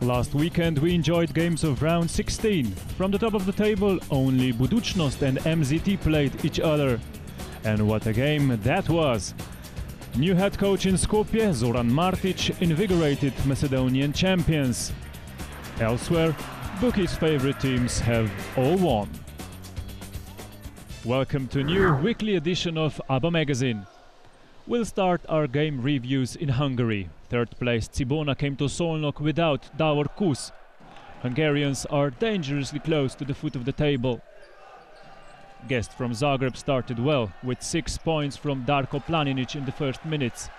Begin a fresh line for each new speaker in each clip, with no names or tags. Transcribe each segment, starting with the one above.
Last weekend we enjoyed games of round 16. From the top of the table, only Budućnost and MZT played each other. And what a game that was! New head coach in Skopje, Zoran Martic, invigorated Macedonian champions. Elsewhere, bookies' favorite teams have all won. Welcome to a new weekly edition of ABBA magazine. We'll start our game reviews in Hungary. Third place Cibona came to Szolnok without Davor Kus. Hungarians are dangerously close to the foot of the table. Guest from Zagreb started well, with 6 points from Darko Planinic in the first minutes.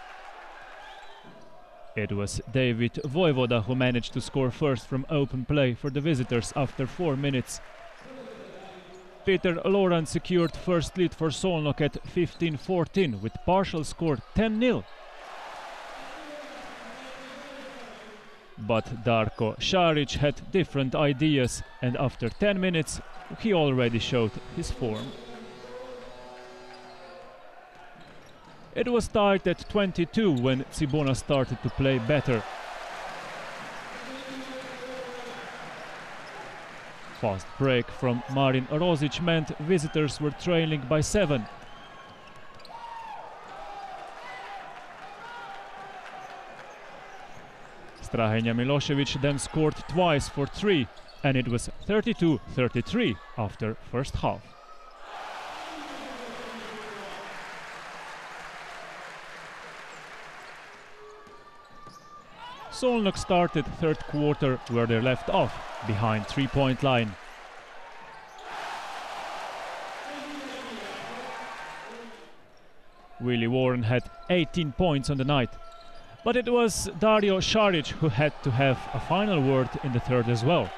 It was David Vojvoda who managed to score first from open play for the visitors after 4 minutes. Peter Loran secured first lead for Szolnok at 15-14 with partial score 10-0. But Darko Šarić had different ideas, and after 10 minutes he already showed his form. It was tied at 22 when Cibona started to play better. Fast break from Marin Rozic meant visitors were trailing by 7. Strahinja Milošević then scored twice for 3, and it was 32-33 after first half. Szolnok started third quarter where they left off, behind 3-point line. Willie Warren had 18 points on the night, but it was Dario Šarić who had to have a final word in the third as well.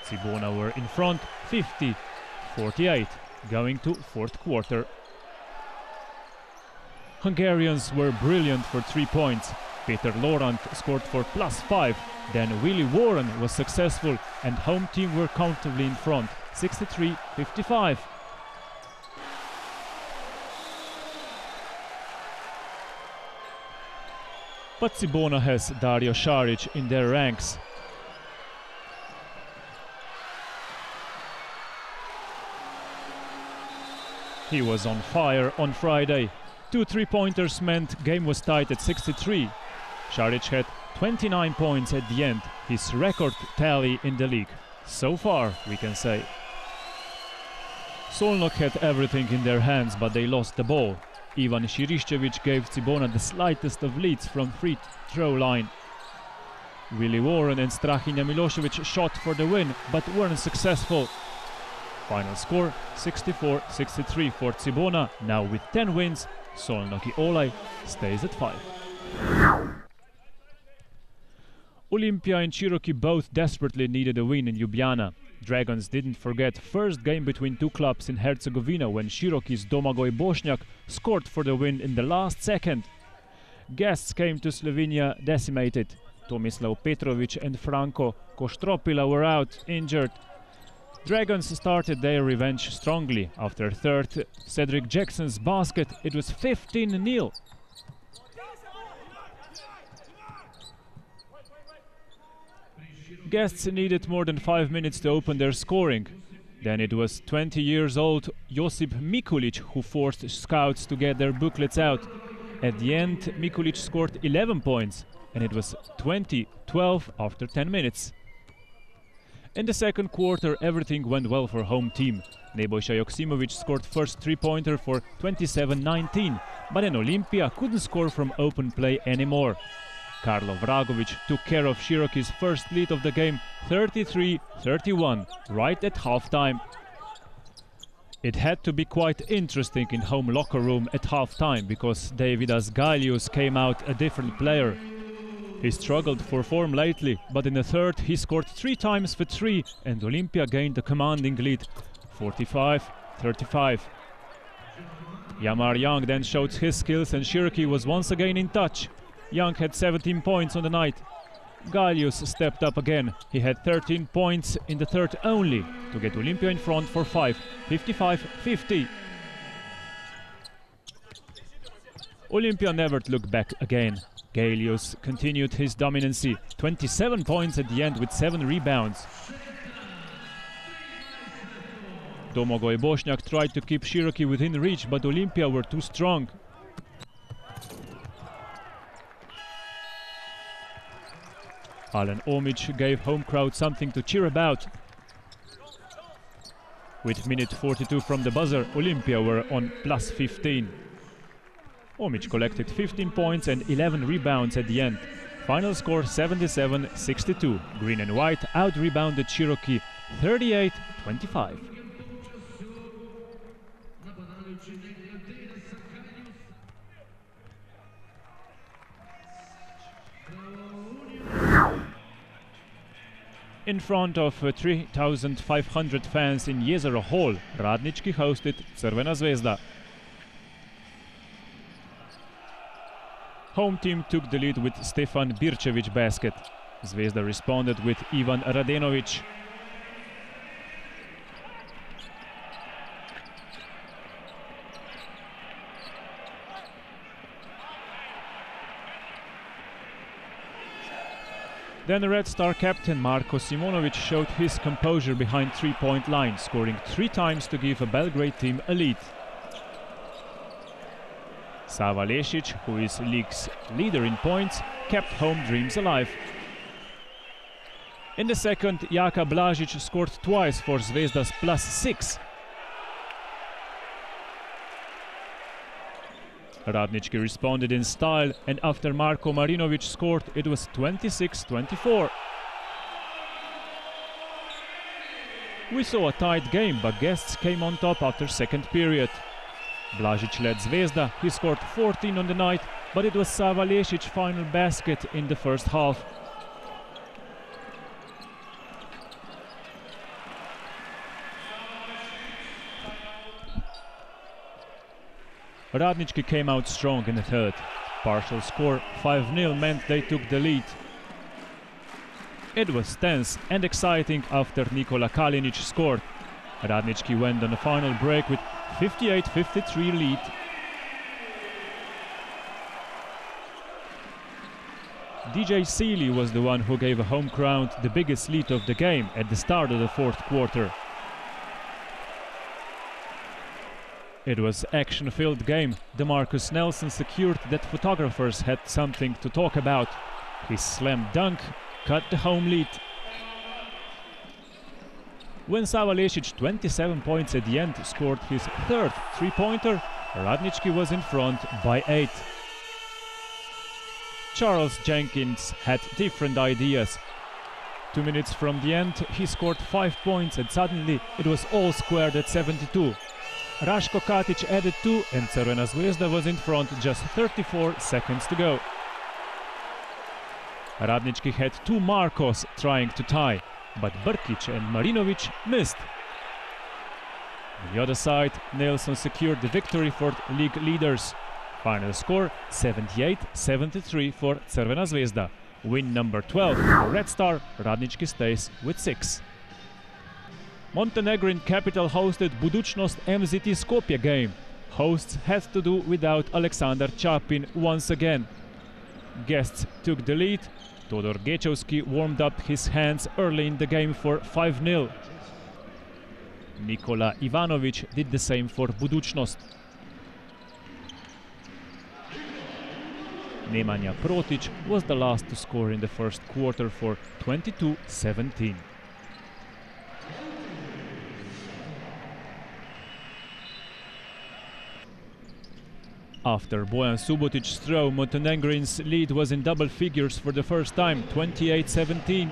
Cibona were in front 50-48, going to fourth quarter. Hungarians were brilliant for 3 points. Peter Lorant scored for +5, then Willie Warren was successful and home team were comfortably in front, 63-55. But Cibona has Dario Šarić in their ranks. He was on fire on Friday. 2 3-pointers meant game was tied at 63. Šarić had 29 points at the end, his record tally in the league. So far, we can say. Szolnok had everything in their hands, but they lost the ball. Ivan Širiščević gave Cibona the slightest of leads from free throw line. Willie Warren and Strahinja Milošević shot for the win, but weren't successful. Final score 64-63 for Cibona. Now with 10 wins, Szolnoki Olaj stays at 5. Olimpija and Cherokee both desperately needed a win in Ljubljana. Dragons didn't forget first game between two clubs in Herzegovina when Cherokee's Domagoj Bošnjak scored for the win in the last second. Guests came to Slovenia decimated. Tomislav Petrović and Franko Koštropila were out injured. Dragons started their revenge strongly. After third Cedric Jackson's basket, it was 15-0. Guests needed more than 5 minutes to open their scoring. Then it was 20-year-old Josip Mikulić who forced scouts to get their booklets out. At the end, Mikulić scored 11 points, and it was 20-12 after 10 minutes. In the second quarter, everything went well for home team. Nebojša Joksimović scored first 3-pointer for 27-19, but then Olimpija couldn't score from open play anymore. Karlo Vragović took care of Cherokee's first lead of the game, 33-31, right at halftime. It had to be quite interesting in home locker room at halftime, because Davidas Gailius came out a different player. He struggled for form lately, but in the third he scored 3 times for 3 and Olimpija gained a commanding lead, 45-35. Yamar Young then showed his skills and Cherokee was once again in touch. Young had 17 points on the night. Gallius stepped up again. He had 13 points in the third only to get Olympia in front for 5, 55-50. Olympia never looked back again. Gallius continued his dominancy, 27 points at the end with 7 rebounds. Domagoj Bošnjak tried to keep Cherokee within reach, but Olympia were too strong. Alen Omic gave home crowd something to cheer about. With minute 42 from the buzzer, Olympia were on plus 15. Omic collected 15 points and 11 rebounds at the end. Final score 77-62. Green and white out-rebounded Cherokee 38-25. In front of 3,500 fans in Jezero Hall, Radnički hosted Crvena Zvezda. Home team took the lead with Stefan Birčević basket. Zvezda responded with Ivan Radenović. Then Red Star captain Marko Simonovic showed his composure behind three-point line, scoring 3 times to give a Belgrade team a lead. Sava Lešić, who is league's leader in points, kept home dreams alive. In the second, Jaka Blažić scored twice for Zvezda's plus 6. Radnički responded in style, and after Marko Marinović scored, it was 26-24. We saw a tight game, but guests came on top after second period. Blažić led Zvezda, he scored 14 on the night, but it was Sava Lešić's final basket in the first half. Radnički came out strong in the third. Partial score 5-0 meant they took the lead. It was tense and exciting after Nikola Kalinic scored. Radnički went on the final break with 58-53 lead. DJ Seeley was the one who gave a home crowd the biggest lead of the game at the start of the fourth quarter. It was an action-filled game. DeMarcus Nelson secured that photographers had something to talk about. His slam dunk cut the home lead. When Sava Lešić, 27 points at the end, scored his third three-pointer, Radnički was in front by 8. Charles Jenkins had different ideas. 2 minutes from the end, he scored 5 points and suddenly it was all squared at 72. Raško Katic added 2 and Crvena Zvezda was in front just 34 seconds to go. Radnički had 2 Markos trying to tie, but Brkić and Marinović missed. On the other side, Nelson secured the victory for league leaders. Final score 78-73 for Crvena Zvezda. Win number 12 for Red Star, Radnički stays with 6. Montenegrin capital hosted Budućnost MZT Skopje game. Hosts had to do without Aleksandar Čapin once again. Guests took the lead. Todor Gečevski warmed up his hands early in the game for 5-0. Nikola Ivanović did the same for Budućnost. Nemanja Protić was the last to score in the first quarter for 22-17. After Bojan Subotic's throw, Montenegrin's lead was in double figures for the first time, 28-17.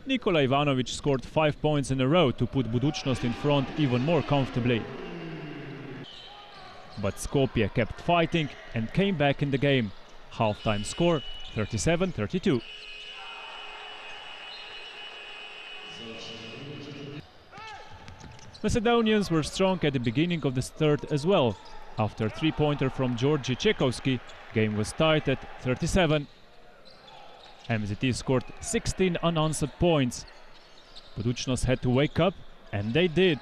Nikola Ivanović scored 5 points in a row to put Budućnost in front even more comfortably. But Skopje kept fighting and came back in the game. Halftime score 37-32. Macedonians were strong at the beginning of the third as well. After a three-pointer from Georgi Chekovski, game was tied at 37. MZT scored 16 unanswered points. Budućnost had to wake up, and they did.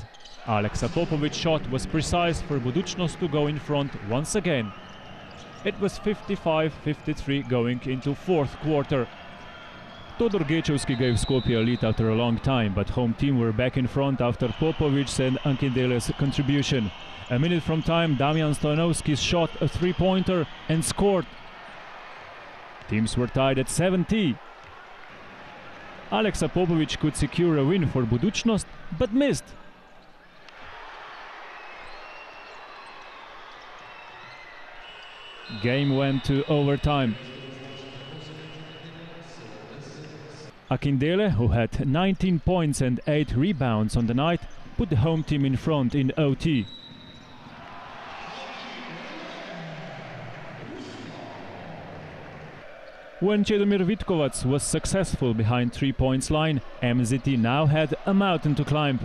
Aleksa Popovic's shot was precise for Budućnost to go in front once again. It was 55-53 going into fourth quarter. Todor Gečevski gave Skopje a lead after a long time, but home team were back in front after Popovic's and Ankindele's contribution. A minute from time, Damian Stojanovski shot a three-pointer and scored. Teams were tied at 70. Aleksa Popovic could secure a win for Budućnost, but missed. Game went to overtime. Akindele, who had 19 points and 8 rebounds on the night, put the home team in front in OT. When Čedomir Vitkovac was successful behind 3 points line, MZT now had a mountain to climb.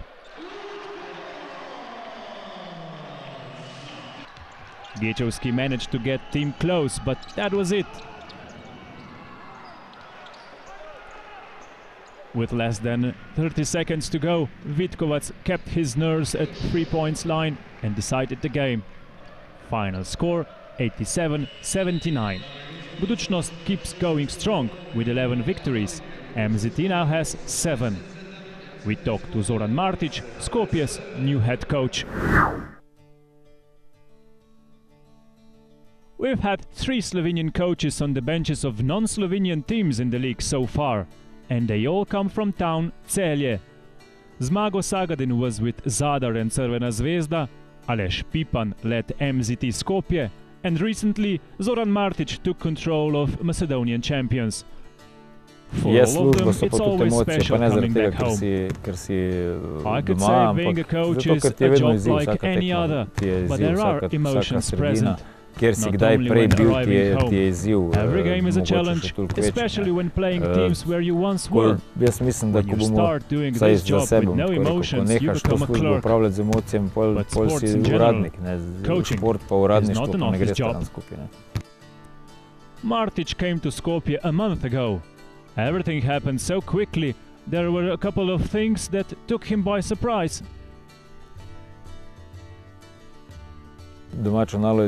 Gečevski managed to get team close, but that was it. With less than 30 seconds to go, Vitkovac kept his nerves at 3 points line and decided the game. Final score 87-79. Budućnost keeps going strong with 11 victories. MZT now has 7. We talked to Zoran Martic, Skopje's new head coach. We've had 3 Slovenian coaches on the benches of non-Slovenian teams in the league so far, and they all come from town Celje. Zmago Sagadin was with Zadar and Crvena Zvezda, Aleš Pipan led MZT Skopje, and recently Zoran Martic took control of Macedonian champions. For all of them, it's always special coming back home. I could say being a coach is a job like any other, but there are emotions present. Not only when arriving home. Every game is a challenge, especially when playing teams where you once were. When you start doing this job with no emotions, you become a clerk. But sports in general, coaching is not an office job. Martic came to Skopje a month ago. Everything happened so quickly, there were a couple of things that took him by surprise.
Domačo nalogo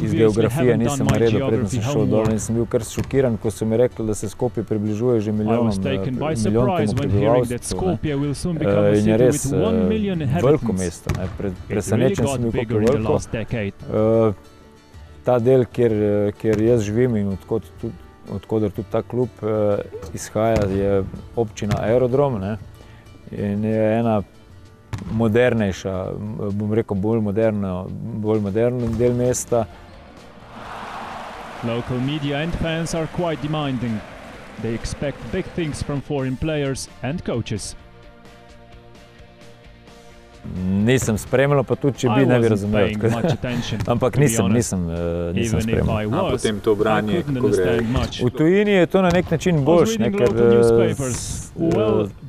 iz geografije nisem naredil, predtem sem šel dol in sem bil kar šokiran, ko so mi rekli, da se Skopje približuje že milijonskemu prebivalstvu. In je res veliko mesto. Presenečen sem bil, kako je veliko. Ta del, kjer jaz živim in odkudar tudi ta klub izhaja, je občina Aerodrom in je ena modernejša, bom rekel, bolj modern del mesta.
Local media and fans are quite demanding. They expect big things from foreign players and coaches.
Nisem spremljal, pa tudi če bi ne bi razumel. Ampak nisem spremljal.
A potem to branje, kako gre?
V tujini je to na nek način boljš, ker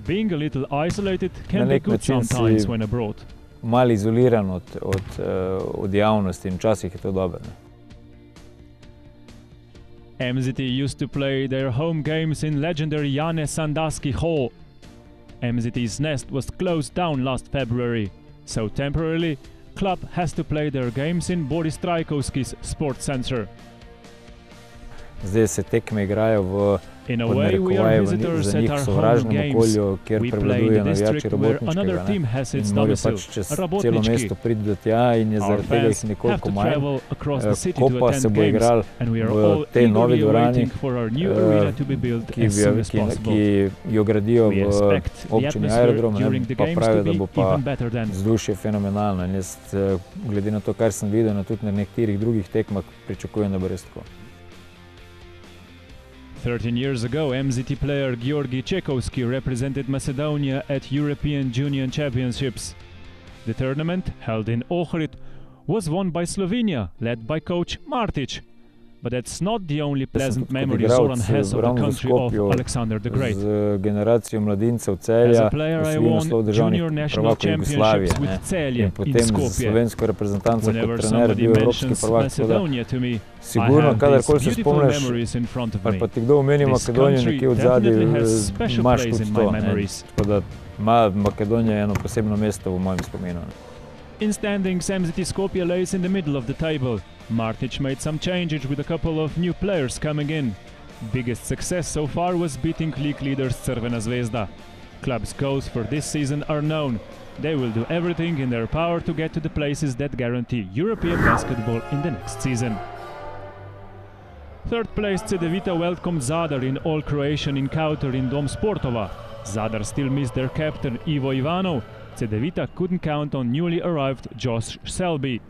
being a little isolated can be good sometimes when abroad.
Malo izoliran od javnosti in včasih je to dobro.
MZT used to play their home games in legendary Jane Sandaski Hall. MZT's nest was closed down last February, so temporarily club has to play their games in Boris Trajkovski's sports center.
Zdaj se tekme igrajo v
In a way, we are visitors at our home games. We play in the district where another team has its domicile, Rabotnički. Our fans have to travel across the city to attend games, and we are all eagerly waiting for our new arena to be built as soon as possible. We expect the atmosphere during the games to be even better than.
Vzdušje fenomenalno in jaz, glede na to, kar sem videl, tudi na nekaterih drugih tekmah, pričakujem, da bo res tako.
13 years ago, MZT player Georgi Chekovski represented Macedonia at European Junior Championships. The tournament, held in Ohrid, was won by Slovenia, led by coach Martic. But that's not the only pleasant memory Zoran has of the country of Alexander the Great. As a player, I won junior national championships with Celje in Skopje. Whenever somebody mentions Macedonia to me, I have these beautiful memories in front of me. This country definitely has special place in my memories. In standings, MZT Skopje lays in the middle of the table. Martic made some changes with a couple of new players coming in. Biggest success so far was beating league leaders Crvena Zvezda. Club's goals for this season are known. They will do everything in their power to get to the places that guarantee European basketball in the next season. Third place Cedevita welcomed Zadar in all-Croatian encounter in Dom Sportova. Zadar still missed their captain Ivo Ivanov. Cedevita couldn't count on newly arrived Josh Selby.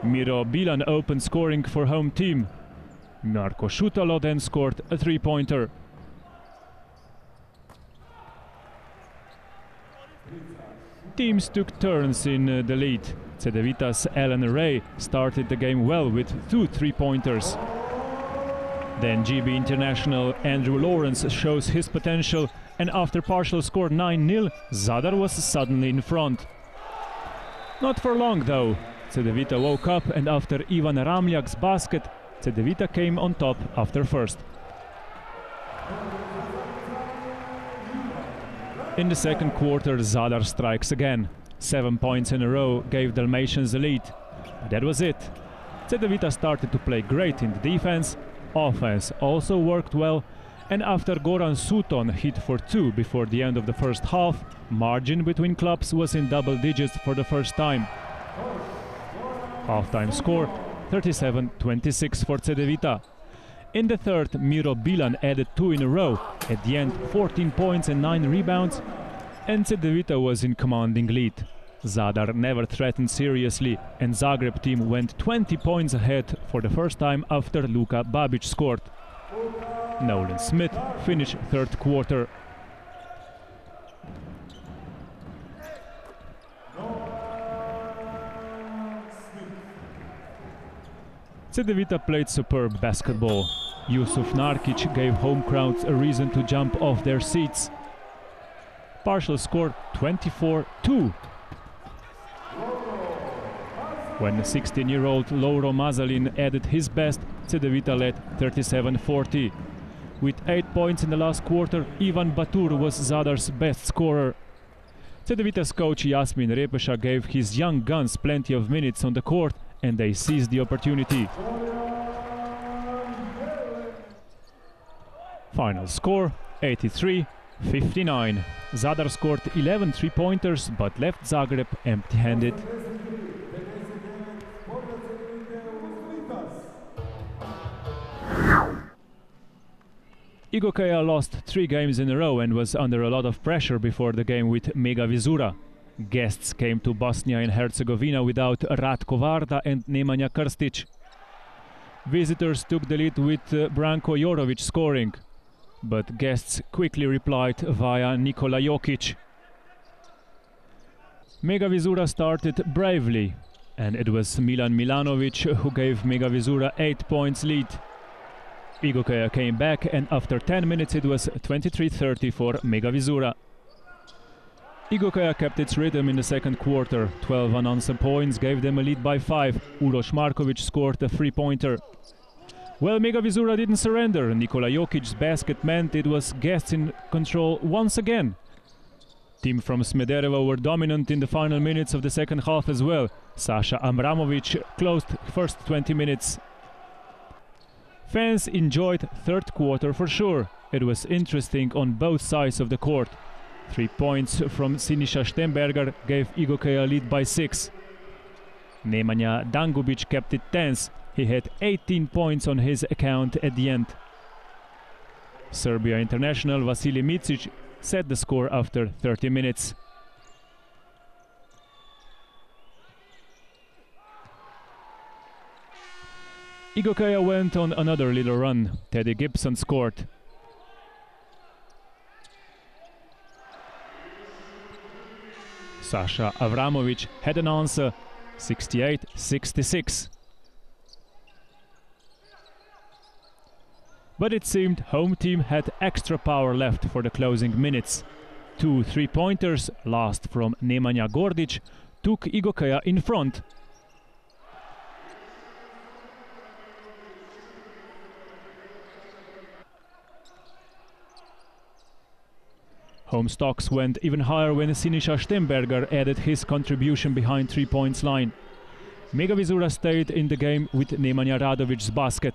Miro Bilan opened scoring for home team. Marko Šutalo then scored a three-pointer. Teams took turns in the lead. Cedevita's Alan Ray started the game well with 2 three-pointers. Then GB international Andrew Lawrence shows his potential, and after partial score 9-0, Zadar was suddenly in front. Not for long though. Cedevita woke up, and after Ivan Ramljak's basket, Cedevita came on top after first. In the second quarter, Zadar strikes again. 7 points in a row gave Dalmatians the lead. But that was it. Cedevita started to play great in the defense. Offense also worked well, and after Goran Suton hit for 2 before the end of the first half, margin between clubs was in double digits for the first time. Halftime score 37-26 for Cedevita. In the third, Miro Bilan added 2 in a row. At the end, 14 points and 9 rebounds, and Cedevita was in commanding lead. Zadar never threatened seriously, and Zagreb team went 20 points ahead for the first time after Luka Babic scored. Nolan Smith finished third quarter. Cedevita played superb basketball. Yusuf Narkic gave home crowds a reason to jump off their seats. Partial score 24-2. When 16-year-old Lauro Mazalin added his best, Cedevita led 37-40. With 8 points in the last quarter, Ivan Batur was Zadar's best scorer. Cedevita's coach Jasmin Repesha gave his young guns plenty of minutes on the court, and they seized the opportunity. Final score 83-59. Zadar scored 11 three-pointers but left Zagreb empty-handed. Igokeja lost 3 games in a row and was under a lot of pressure before the game with Mega Vizura. Guests came to Bosnia and Herzegovina without Ratko Varda and Nemanja Krstic. Visitors took the lead with Branko Jorovic scoring, but guests quickly replied via Nikola Jokic. Mega Vizura started bravely, and it was Milan Milanovic who gave Mega Vizura 8 points lead. Igokeja came back, and after 10 minutes it was 23-30 for Mega Vizura. Igokeja kept its rhythm in the second quarter. 12 unanswered points gave them a lead by 5. Uroš Markovic scored a three-pointer. Well, Mega Vizura didn't surrender. Nikola Jokic's basket meant it was guests in control once again. Team from Smederevo were dominant in the final minutes of the second half as well. Sasha Amramovic closed first 20 minutes. Fans enjoyed third quarter for sure. It was interesting on both sides of the court. 3 points from Sinisha Stemberger gave Igokeja a lead by 6. Nemanja Dangubic kept it tense. He had 18 points on his account at the end. Serbia international Vasilij Micic set the score after 30 minutes. Igokeja went on another little run. Teddy Gibson scored. Sasha Avramovic had an answer, 68-66. But it seemed home team had extra power left for the closing minutes. 2 3-pointers, last from Nemanja Gordic, took Igokeja in front. Home stocks went even higher when Siniša Štembergar added his contribution behind 3-point line. Mega Vizura stayed in the game with Nemanja Radovic's basket.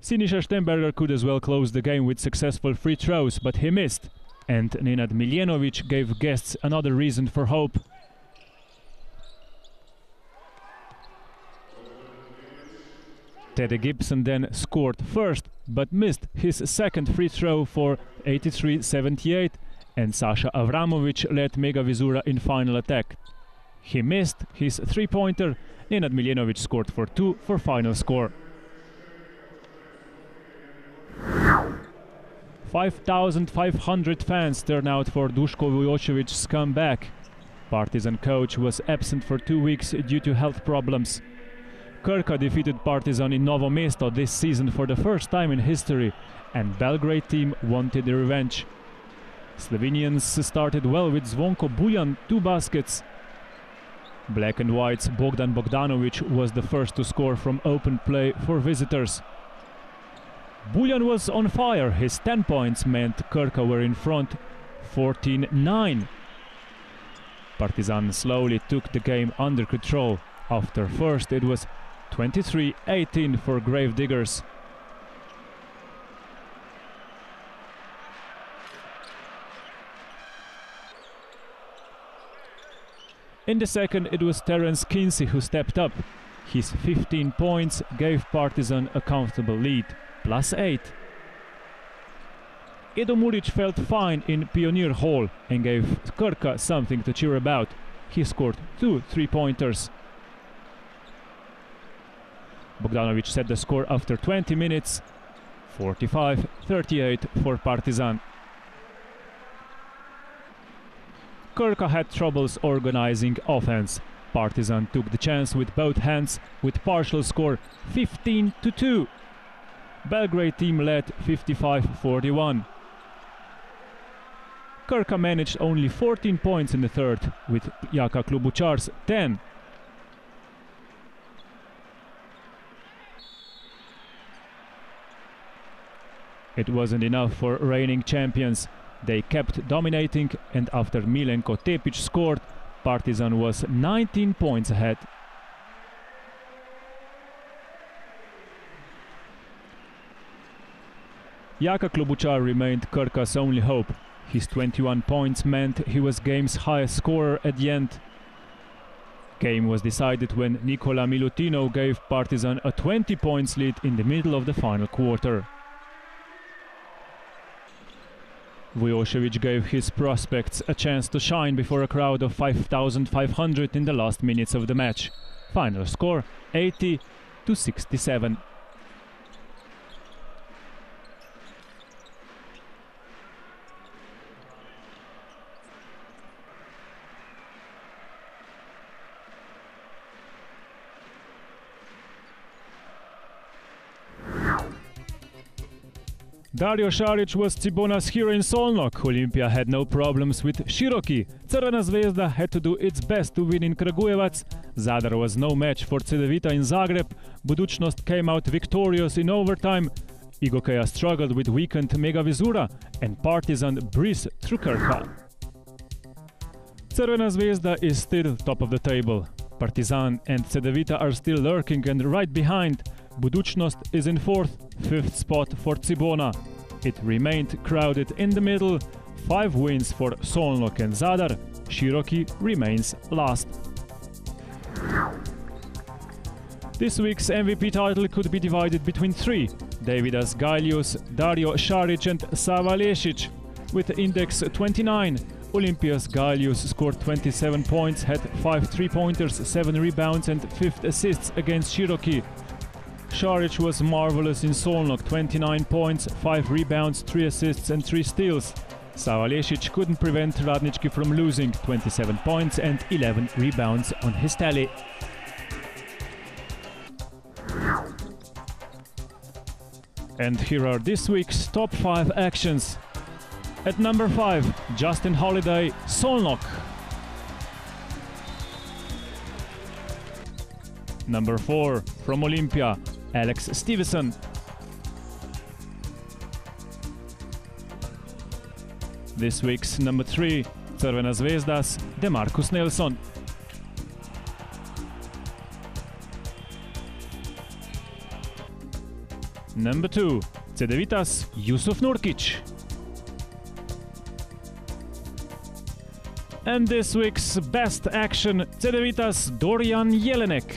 Siniša Štembergar could as well close the game with successful free throws, but he missed. And Nenad Miljenovic gave guests another reason for hope. Teddy Gibson then scored first, but missed his second free throw for 83-78, and Sasha Avramovic led Mega Vizura in final attack. He missed his 3-pointer, Nenad Miljenovic scored for 2 for final score. 5,500 fans turned out for Duško Vujosevic's comeback. Partizan coach was absent for 2 weeks due to health problems. Krka defeated Partizan in Novo Mesto this season for the first time in history, and Belgrade team wanted the revenge. Slovenians started well with Zvonko Buljan 2 baskets. Black and White's Bogdan Bogdanovic was the first to score from open play for visitors. Buljan was on fire. His 10 points meant Krka were in front 14-9. Partizan slowly took the game under control. After first it was 23-18 for Gravediggers. In the second it was Terence Kinsey who stepped up. His 15 points gave Partizan a comfortable lead, +8. Edo Muric felt fine in Pioneer Hall and gave Krka something to cheer about. He scored 2 3-pointers. Bogdanovic set the score after 20 minutes, 45-38 for Partizan. Krka had troubles organizing offense. Partizan took the chance with both hands with partial score 15-2. Belgrade team led 55-41. Krka managed only 14 points in the third, with Jaka Klobučar's 10. It wasn't enough for reigning champions. They kept dominating, and after Milenko Tepic scored, Partizan was 19 points ahead. Jaka Klobučar remained Krka's only hope. His 21 points meant he was game's highest scorer at the end. Game was decided when Nikola Milutino gave Partizan a 20 points lead in the middle of the final quarter. Vujošević gave his prospects a chance to shine before a crowd of 5,500 in the last minutes of the match. Final score 80-67. Dario Šarić was Cibona's hero in Solnok. Olympia had no problems with Široki. Crvena Zvezda had to do its best to win in Kragujevac. Zadar was no match for Cedevita in Zagreb. Budućnost came out victorious in overtime. Igokeja struggled with weakened Mega Vizura, and Partizan breezed through Krka. Crvena Zvezda is still top of the table. Partizan and Cedevita are still lurking and right behind. Budućnost is in 4th, 5th spot for Cibona. It remained crowded in the middle. 5 wins for Solnok and Zadar. Široki remains last. This week's MVP title could be divided between 3: Davidas Gailius, Dario Šarić and Sava Lešić. With index 29, Olympia's Gailius scored 27 points, had 5 3-pointers, 7 rebounds and 5 assists against Široki. Šarić was marvelous in Solnok, 29 points, 5 rebounds, 3 assists and 3 steals. Sava Lešić couldn't prevent Radnički from losing, 27 points and 11 rebounds on his tally. And here are this week's top 5 actions. At number 5, Justin Holiday, Solnok. Number 4, from Olympia, Alex Stevenson. This week's number 3, Crvena zvezda's DeMarcus Nelson. Number 2, Cedevitas Yusuf Nurkic. And this week's best action, Cedevitas Dorian Jelinek.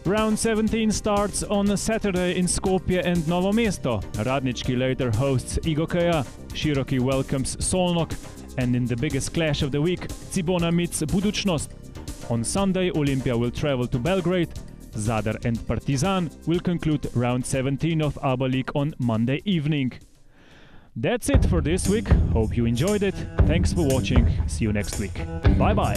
Round 17 starts on Saturday in Skopje and Novo Mesto. Radnički later hosts Igokeja, Široki welcomes Solnok, and in the biggest clash of the week, Cibona meets Budućnost. On Sunday, Olympia will travel to Belgrade. Zadar and Partizan will conclude round 17 of ABA League on Monday evening. That's it for this week. Hope you enjoyed it. Thanks for watching. See you next week. Bye bye.